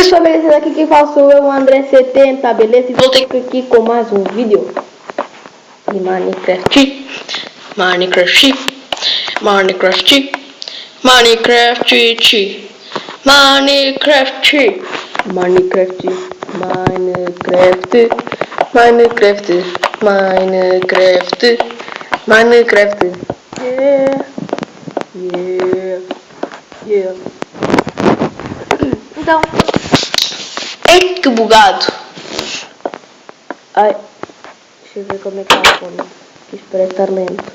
pessoal, beleza? Aqui quem fala sou eu, o André70, beleza? E voltei aqui com mais um vídeo de Minecraft. Minecraft. Minecraft. Minecraft. Minecraft. Minecraft. Minecraft. Minecraft. Minecraft. Minecraft. Yeah. Yeah. Yeah. Então, ei que bugado! Ai, deixa eu ver como é que está a fome. Isto parece estar lento.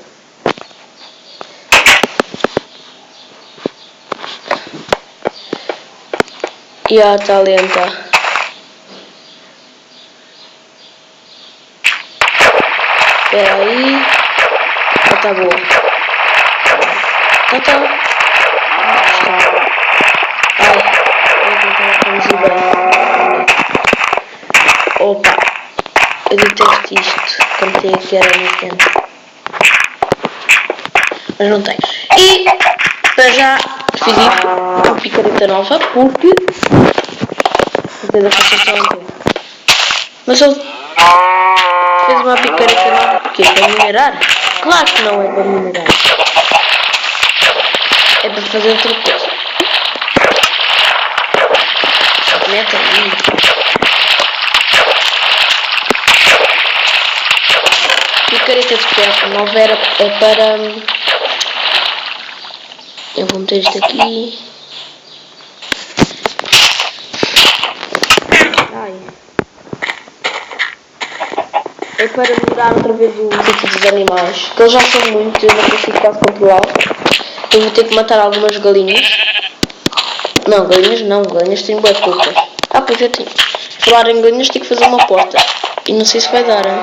Já está lenta. Espera aí. Já está boa. Tá. Opa, eu detesto isto quando tem aqui era no tempo, mas não tem. E para já fiz isto com picareta nova porque mas ele fez uma picareta nova porque é para minerar? Claro que não é para minerar, é para fazer outra coisa. Mete aí. Picareta de ferro nova é para... Eu vou meter isto aqui. Ai. É para mudar outra vez o sítio dos animais. Que eles já são muitos, eu não consigo quase controlá-los. Eu vou ter que matar algumas galinhas. Não, galinhas têm boas poucas. Ah, pois eu tenho. Falar em galinhas, tenho que fazer uma porta. E não sei se vai dar, hein?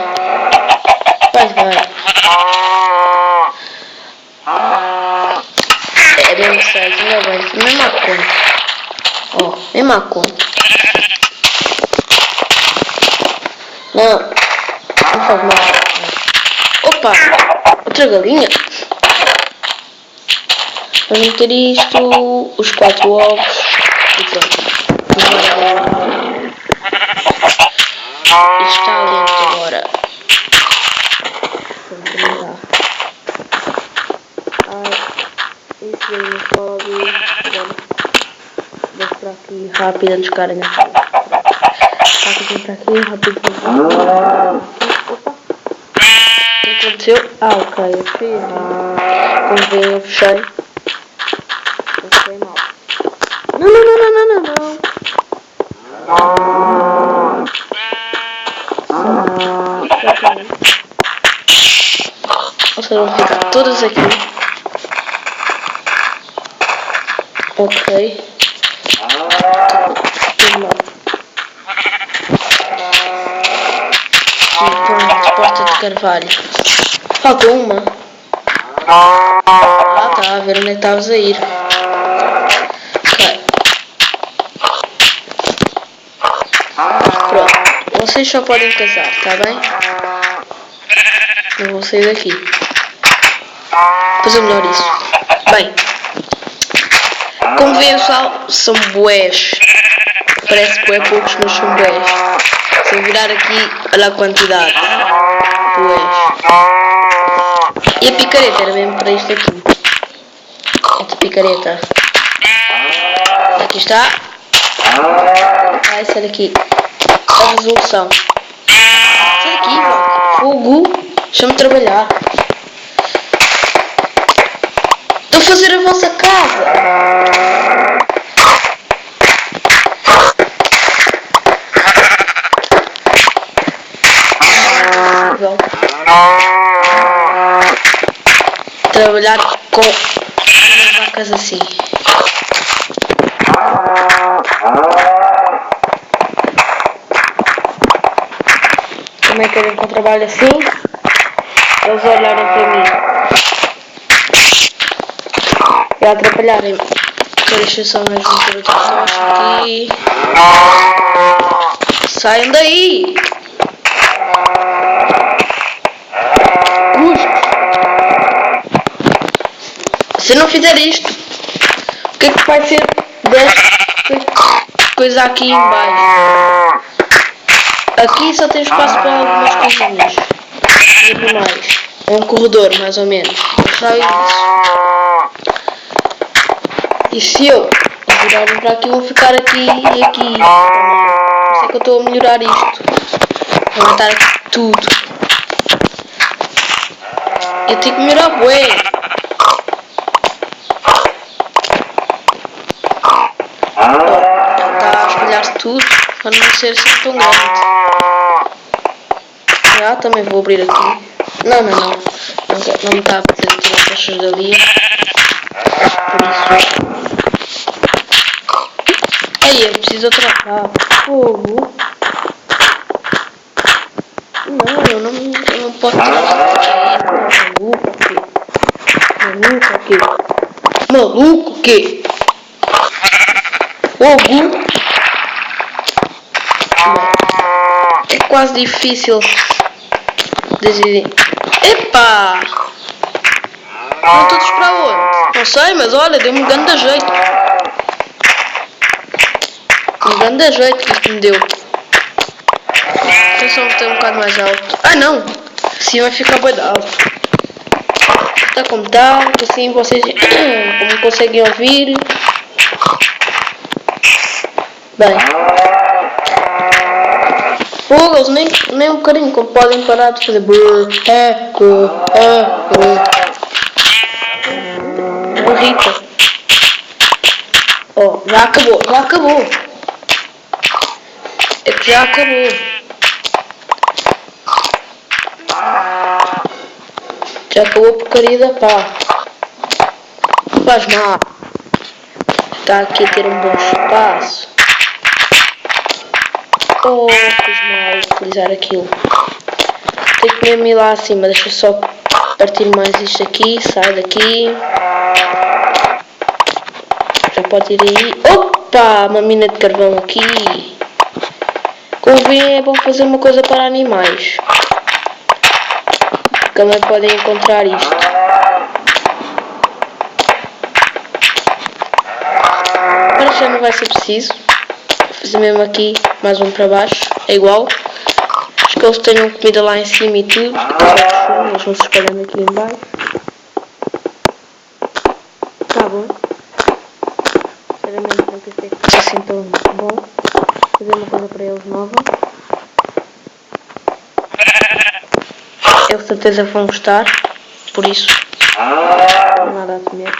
Vai. É mesmo certo, ainda bem. Mesmo à conta. Ó, mesmo à conta. Não faz mal. Opa, outra galinha. Vamos meter isto, os 4 ovos e pronto. Isto está lento agora. Isso aí no sobe. Vou para aqui rápido antes de carregar. Rápido para aqui, rápido para aqui. Opa! O que aconteceu? Ah, ok, eu fiz. Como vem, eu fechei. Mal. Não. Vocês vão ficar todas aqui. Ok. Porta de carvalho. Falta uma. Ah, tá a ver onde é que estavas a ir. Ok. Pronto. Vocês só podem casar, tá bem? Não vou sair daqui. Fazer melhor isso. Bem. Como veem, pessoal, são bués. Parece que é poucos, mas são bués. Se eu virar aqui, olha a quantidade. Bués. E a picareta era mesmo para isto aqui. Esta picareta. Aqui está. Vai sair daqui. A resolução. Sai daqui, mano. Fogo. Deixa-me trabalhar. Estou a fazer a vossa casa. Trabalhar com vacas assim. Como é que eu não trabalho assim? Eles olharem para mim e atrapalharem. Então deixa eu só mais introduções aqui. Saiam daí! Se não fizer isto, o que é que vai ser deste coisas aqui em baixo. Aqui só tem espaço para algumas coisinhas. E mais. É um corredor, mais ou menos. Só isso. E se eu virarem para aqui, vou ficar aqui e aqui. Por isso é que eu estou a melhorar isto. Vou matar aqui tudo. Eu tenho que melhorar bué. Está a espalhar-se tudo para não ser assim tão grande. Já também vou abrir aqui. Não me está a pedir tirar caixas dali. Por isso. Aí eu preciso atrapar. Fogo. Não, eu não posso tirar. Maluco o quê? Fogo. É quase difícil decidir. Epa! Vão todos para onde? Não sei, mas olha, deu-me um grande jeito. Um grande jeito que isto me deu. Eu só vou ter um bocado mais alto. Ah não! Assim vai ficar bem alto. Está como está, assim vocês como conseguem ouvir. Bem. Pô, eles nem um bocadinho como podem parar de fazer Rita. Oh, já acabou. É que já acabou. Já acabou a porcaria da pá. Não faz mal. Está aqui a ter um bom espaço. Oh, fiz mal utilizar aquilo. Tenho que mesmo ir lá acima. Deixa eu só partir mais isto aqui. Sai daqui. Já pode ir aí. Opa! Uma mina de carvão aqui. Como vêem, é bom fazer uma coisa para animais. Também podem encontrar isto. Agora já não vai ser preciso. Vou fazer mesmo aqui mais um para baixo. É igual. Acho que eles tenham comida lá em cima e tudo. Eles vão se espalhando aqui em baixo. Tá bom. Sinceramente não pensei que fosse assim tão bom. Fazer uma coisa para eles nova. Eu com certeza vão gostar. Por isso. Não há nada a temer.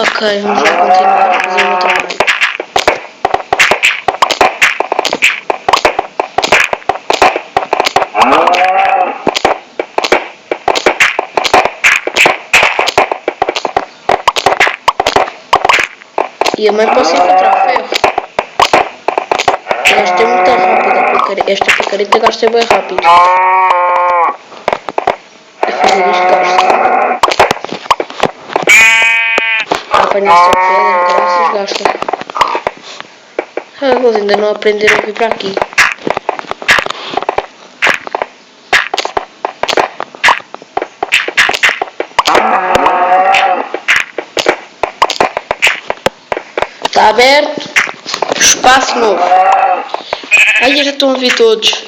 Ok, vamos lá continuar a fazer o meu trabalho. E eu também posso encontrar ferro. Gastei muito rápido. Esta picareta gastei bem rápido. E fazer isto gasta. Apanhar só pedra, graças gastam. Eles ainda não aprenderam a vir para aqui. Está aberto. Espaço novo. Aí já estão a vir todos.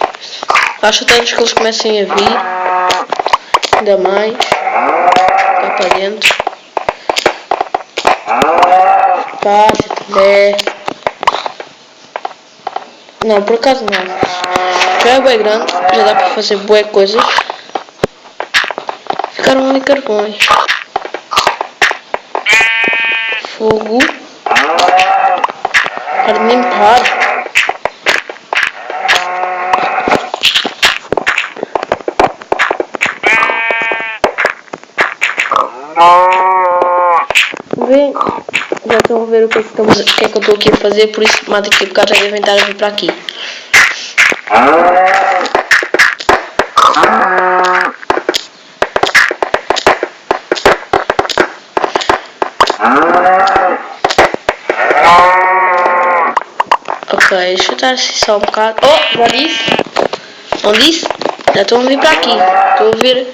Acho até que eles comecem a vir. Ainda mais. Cá para dentro. Espaço, não, por acaso não. Já é bem grande. Já dá para fazer boas coisas. Ficaram ali carvões. Fogo. Para limpar. Vem. Já estão a ver o que é que eu estou aqui a fazer, por isso mata aqui porque já devem estar a vir para aqui. Ok, deixa eu estar assim só um bocado. Oh, já disse? Não disse? Já estão a vir para aqui. Estou a vir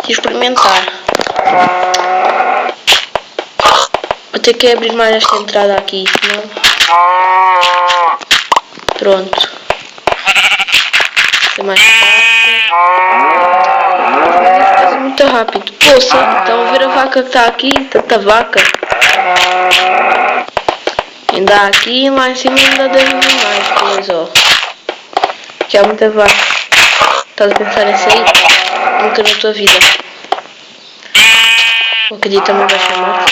e experimentar. ter que abrir mais esta entrada aqui, senão... Pronto. É mais fácil. É muito rápido. Poxa, estão a ver a vaca que está aqui? Tanta vaca. Ainda há aqui, lá em cima ainda dei mais coisa, ó. Que há muita vaca. Estás a pensar em sair? Nunca na tua vida. Qualquer dia também vai chamar.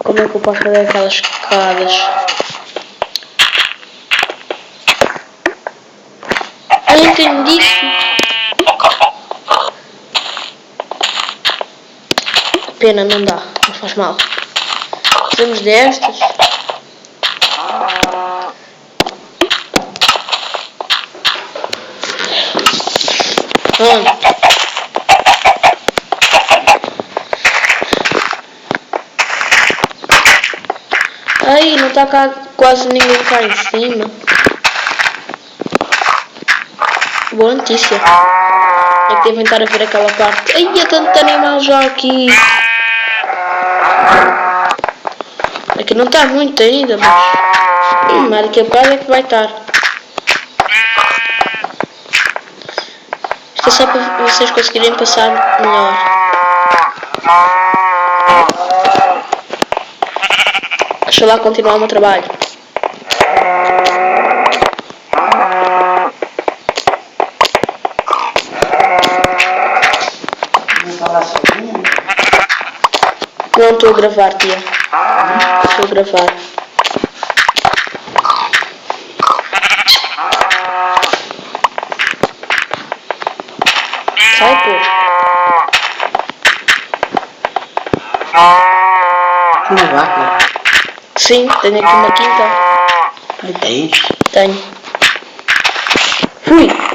Como é que eu posso fazer aquelas escadas? Eu entendi isso. Pena, não dá. Não faz mal. Fazemos destas. Pronto. Aí, não está cá quase ninguém cá em cima. Boa notícia. É que devem estar a ver aquela parte. Ai, há tanto animal já aqui. Aqui não está muito ainda, mas daqui a bocado é que vai estar. Isto é só para vocês conseguirem passar melhor. Deixa lá continuar o meu trabalho. Não estou a gravar, tia. Estou a gravar. Sai, pô. Uma vaca? Sim, tenho aqui uma quinta. Tens? Tenho. Fui.